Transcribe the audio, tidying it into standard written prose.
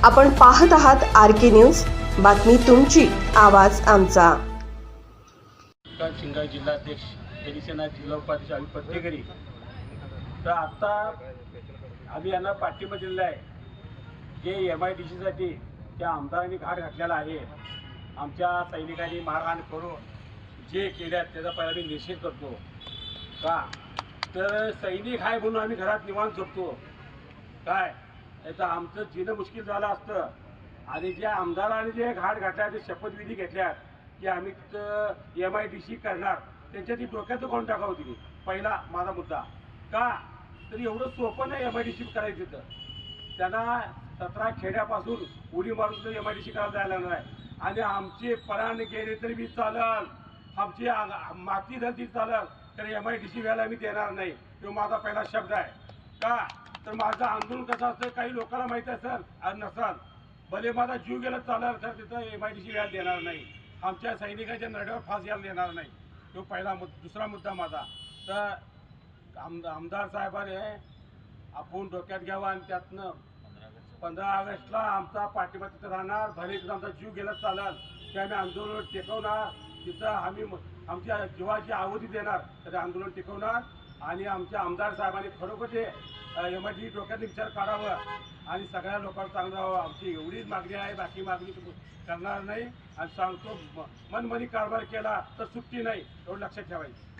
आपण पाहत आहात RK न्यूज, बातमी तुमची, आवाज आमचा। शिंगा जिल्हाध्यक्ष शिवसेना जिल्हा उपाध्यक्ष आम्ही प्रत्येकरी तर आता आम्ही यांना पाठिंबा दिलेला आहे। जे MIDC साठी त्या आमदारांनी घाट घातलेला आहे, आमच्या सैनिकांनी मारहाण करून जे केल्यात त्याचा पहिला मी निषेध करतो। का तर सैनिक आहे म्हणून आम्ही घरात निवांत झोपतो काय, याचं आमचं जीणं मुश्किल झालं असतं। आणि ज्या आमदारांनी जे घाट घातल्या ते शपथविधी घेतल्यात की आम्ही MIDC करणार, त्यांच्या ती डोक्यात कोण टाकावं तिने पहिला माझा मुद्दा। का तर एवढं सोपं नाही MIDC करायचं, तर त्यांना 17 खेड्यापासून उडी मारून तर MIDC करायला जायला नाही। आणि आमचे प्राण गेले तरी बी चालेल, आमची माती झाली चालेल, तर MIDC व्हायला आम्ही देणार नाही, तो माझा पहिला शब्द आहे। का तर माझं आंदोलन कसं असतं काही लोकांना माहीत असेल आणि नसाल, भले माझा जीव गेला चालेल तर तिथं MIDC व्हायला देणार नाही, आमच्या सैनिकांच्या नरड्यावर फास यायला देणार नाही, तो पहिला दुसरा मुद्दा माझा। तर आमदार साहेबांनी आपण डोक्यात घ्यावं आणि त्यातनं 15 ऑगस्टला आमचा पाठिंबा तिथं राहणार, भले तिथं आमचा जीव गेला चालेल ते आम्ही आंदोलन टिकवणार, तिथं आम्ही आमच्या जीवाची आहुती देणार, तर आंदोलन टिकवणार। आणि आमच्या आमदार साहेबांनी खरोखर ते MIDC डोक्यात विचार काढावं आणि सगळ्या लोकांना चांगलं व्हावं, आमची एवढीच मागणी आहे, बाकी मागणी करणार नाही। आणि सांगतो मनमानी कारभार केला तर सुट्टी नाही, एवढं लक्षात ठेवायचं।